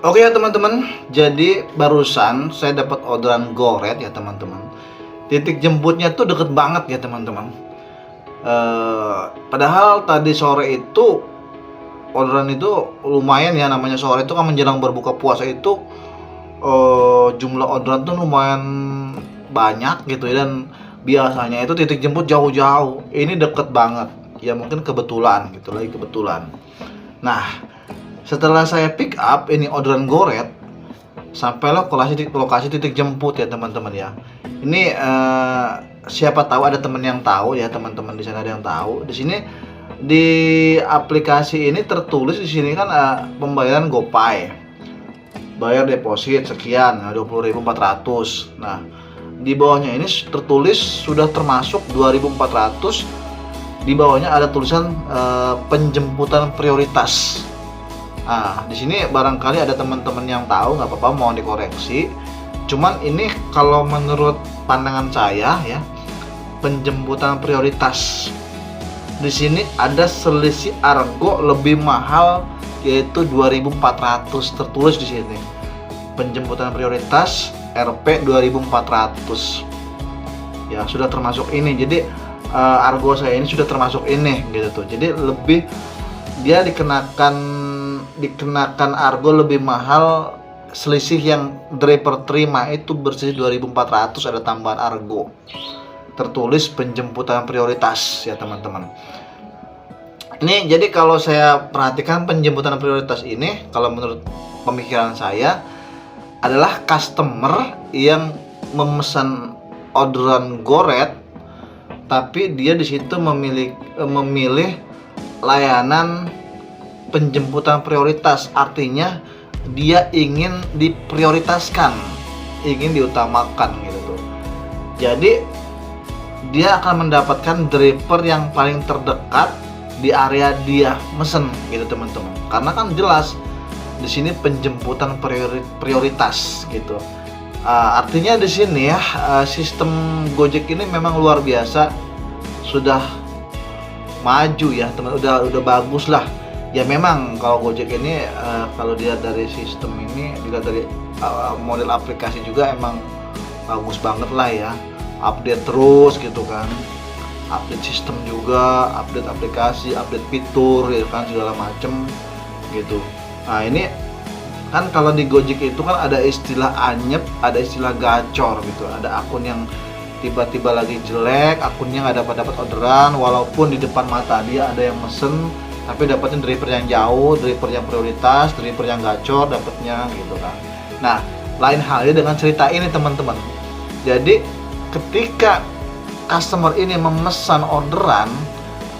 Oke ya teman-teman, jadi barusan saya dapat orderan goret ya teman-teman. Titik jemputnya tuh deket banget ya teman-teman. Padahal tadi sore itu orderan itu lumayan ya, namanya sore itu kan menjelang berbuka puasa itu jumlah orderan tuh lumayan banyak gitu ya, dan biasanya itu titik jemput jauh-jauh. Ini deket banget ya, mungkin kebetulan gitu, lagi kebetulan. Nah, setelah saya pick up ini orderan goret, sampailah ke lokasi titik jemput ya teman-teman ya. Ini siapa tahu ada teman yang tahu ya, teman-teman di sana ada yang tahu. Di sini di aplikasi ini tertulis di sini kan pembayaran GoPay. Bayar deposit sekian, 20.400. Nah, di bawahnya ini tertulis sudah termasuk 2.400. Di bawahnya ada tulisan penjemputan prioritas. Nah, di sini barangkali ada teman-teman yang tahu, nggak apa-apa, mohon dikoreksi. Cuman ini kalau menurut pandangan saya ya, penjemputan prioritas di sini ada selisih argo lebih mahal, yaitu 2.400 tertulis di sini. Penjemputan prioritas Rp 2.400. Ya, sudah termasuk ini. Jadi argo saya ini sudah termasuk ini gitu tuh. Jadi lebih dia dikenakan argo lebih mahal, selisih yang driver terima itu bersih 2.400, ada tambahan argo. Tertulis penjemputan prioritas ya teman-teman. Ini jadi kalau saya perhatikan penjemputan prioritas ini, kalau menurut pemikiran saya adalah customer yang memesan orderan goret, tapi dia di situ memilih layanan penjemputan prioritas. Artinya dia ingin diprioritaskan, ingin diutamakan gitu tuh. Jadi dia akan mendapatkan driver yang paling terdekat di area dia mesen gitu teman-teman. Karena kan jelas di sini penjemputan prioritas gitu. Artinya di sini ya, sistem Gojek ini memang luar biasa, sudah maju ya teman, udah bagus lah. Ya memang kalau Gojek ini kalau dilihat dari sistem ini, dilihat dari model aplikasi juga emang bagus banget lah ya. Update terus gitu kan, update sistem juga, update aplikasi, update fitur ya kan, segala macem gitu. Nah ini kan kalau di Gojek itu kan ada istilah anyep, ada istilah gacor gitu. Ada akun yang tiba-tiba lagi jelek, akunnya nggak dapat orderan, walaupun di depan mata dia ada yang mesen, tapi dapatnya driver yang jauh, driver yang prioritas, driver yang gacor dapatnya gitu kan. Nah, lain halnya dengan cerita ini teman-teman. Jadi ketika customer ini memesan orderan,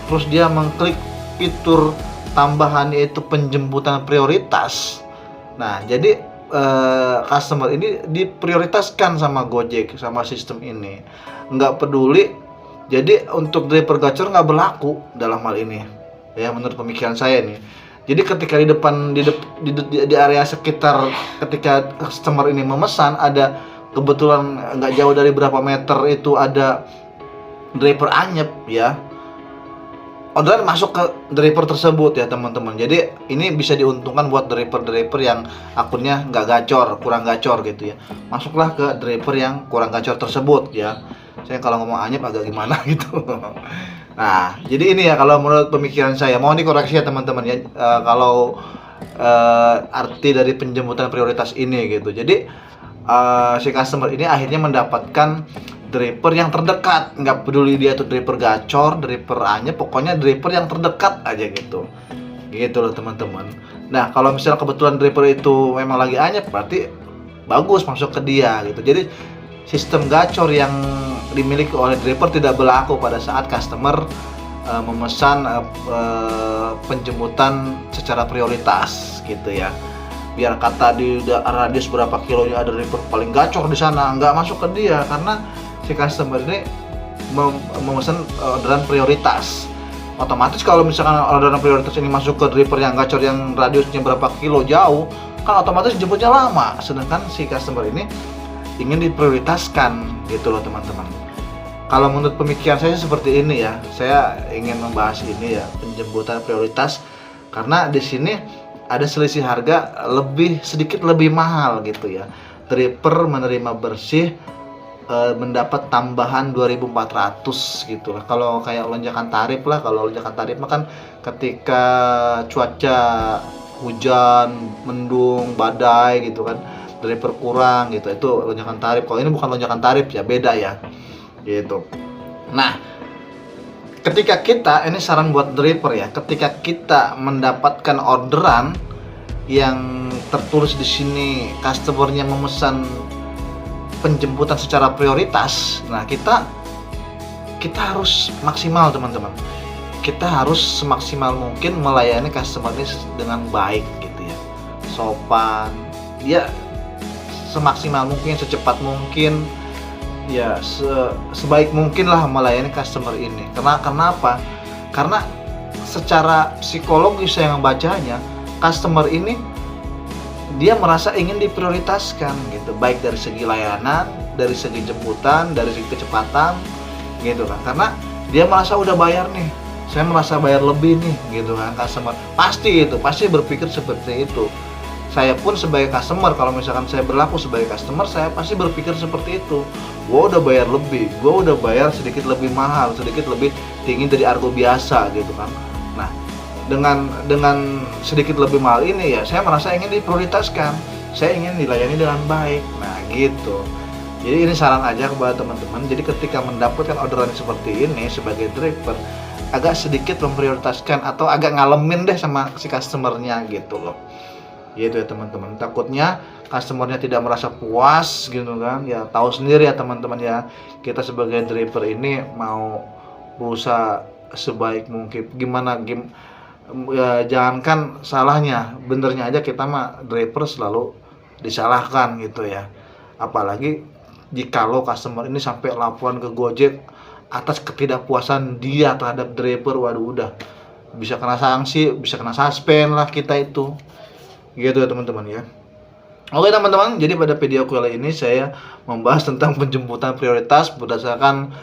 terus dia mengklik fitur tambahan yaitu penjemputan prioritas. Nah, jadi customer ini diprioritaskan sama Gojek, sama sistem ini. Nggak peduli. Jadi untuk driver gacor nggak berlaku dalam hal ini. Ya, menurut pemikiran saya nih. Jadi ketika di depan di area sekitar, ketika customer ini memesan, ada kebetulan nggak jauh dari berapa meter itu ada driver anyep ya, orderan masuk ke driver tersebut ya teman-teman. Jadi ini bisa diuntungkan buat driver yang akunnya nggak gacor, kurang gacor gitu ya. Masuklah ke driver yang kurang gacor tersebut ya. Saya kalau ngomong anyep agak gimana gitu. Nah, jadi ini ya kalau menurut pemikiran saya. Mohon dikoreksi ya teman-teman ya, kalau arti dari penjemputan prioritas ini gitu. Jadi si customer ini akhirnya mendapatkan driver yang terdekat, nggak peduli dia tuh driver gacor, driver anyep, pokoknya driver yang terdekat aja gitu loh teman-teman. Nah, kalau misalnya kebetulan driver itu memang lagi anyep, berarti bagus masuk ke dia gitu. Jadi sistem gacor yang dimiliki oleh driver tidak berlaku pada saat customer memesan penjemputan secara prioritas gitu ya. Biar kata di radius berapa kilonya ada driver paling gacor di sana, nggak masuk ke dia karena si customer ini memesan orderan prioritas. Otomatis kalau misalkan orderan prioritas ini masuk ke driver yang gacor yang radiusnya berapa kilo jauh, kan otomatis jemputnya lama. Sedangkan si customer ini ingin diprioritaskan gitu loh teman-teman. Kalau menurut pemikiran saya seperti ini ya, saya ingin membahas ini ya, penjemputan prioritas, karena di sini ada selisih harga sedikit lebih mahal gitu ya. Driver menerima bersih mendapat tambahan 2.400 gitu lah. Kalau kayak lonjakan tarif lah, kalau lonjakan tarif mah kan ketika cuaca hujan, mendung, badai gitu kan, driver kurang gitu, itu lonjakan tarif. Kalau ini bukan lonjakan tarif ya, beda ya gitu. Nah, ketika kita, ini saran buat driver ya, ketika kita mendapatkan orderan yang tertulis di sini customernya memesan penjemputan secara prioritas, nah kita harus maksimal teman-teman. Kita harus semaksimal mungkin melayani customer ini dengan baik gitu ya, sopan, ya semaksimal mungkin, secepat mungkin, ya sebaik mungkin lah melayani customer ini. Kenapa? Karena secara psikologis saya membacanya, customer ini dia merasa ingin diprioritaskan gitu, baik dari segi layanan, dari segi jemputan, dari segi kecepatan gitu kan. Karena dia merasa udah bayar nih, saya merasa bayar lebih nih gitu kan. Customer pasti berpikir seperti itu. Saya pun sebagai customer, kalau misalkan saya berlaku sebagai customer, saya pasti berpikir seperti itu. Gua udah bayar lebih, gua udah bayar sedikit lebih mahal, sedikit lebih tinggi dari argo biasa gitu kan. Nah, dengan sedikit lebih mahal ini ya, saya merasa ingin diprioritaskan, saya ingin dilayani dengan baik. Nah gitu. Jadi ini saran aja kepada teman-teman. Jadi ketika mendapatkan orderan seperti ini sebagai driver, agak sedikit memprioritaskan atau agak ngalemin deh sama si customernya gitu loh. Gitu ya teman-teman. Takutnya customernya tidak merasa puas gitu kan. Ya tahu sendiri ya teman-teman ya, kita sebagai driver ini mau berusaha sebaik mungkin. Ya, jangankan salahnya, benernya aja kita mah driver selalu disalahkan gitu ya. Apalagi jikalau customer ini sampai laporan ke Gojek atas ketidakpuasan dia terhadap driver, waduh udah bisa kena sanksi, bisa kena suspend lah kita itu. Gitu ya teman-teman ya. Oke teman-teman, jadi pada video kali ini saya membahas tentang penjemputan prioritas berdasarkan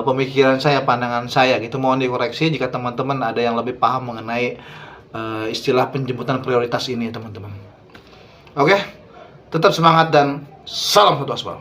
pemikiran saya, pandangan saya gitu. Mohon dikoreksi jika teman-teman ada yang lebih paham mengenai istilah penjemputan prioritas ini teman-teman. Oke, tetap semangat dan salam satu aspal.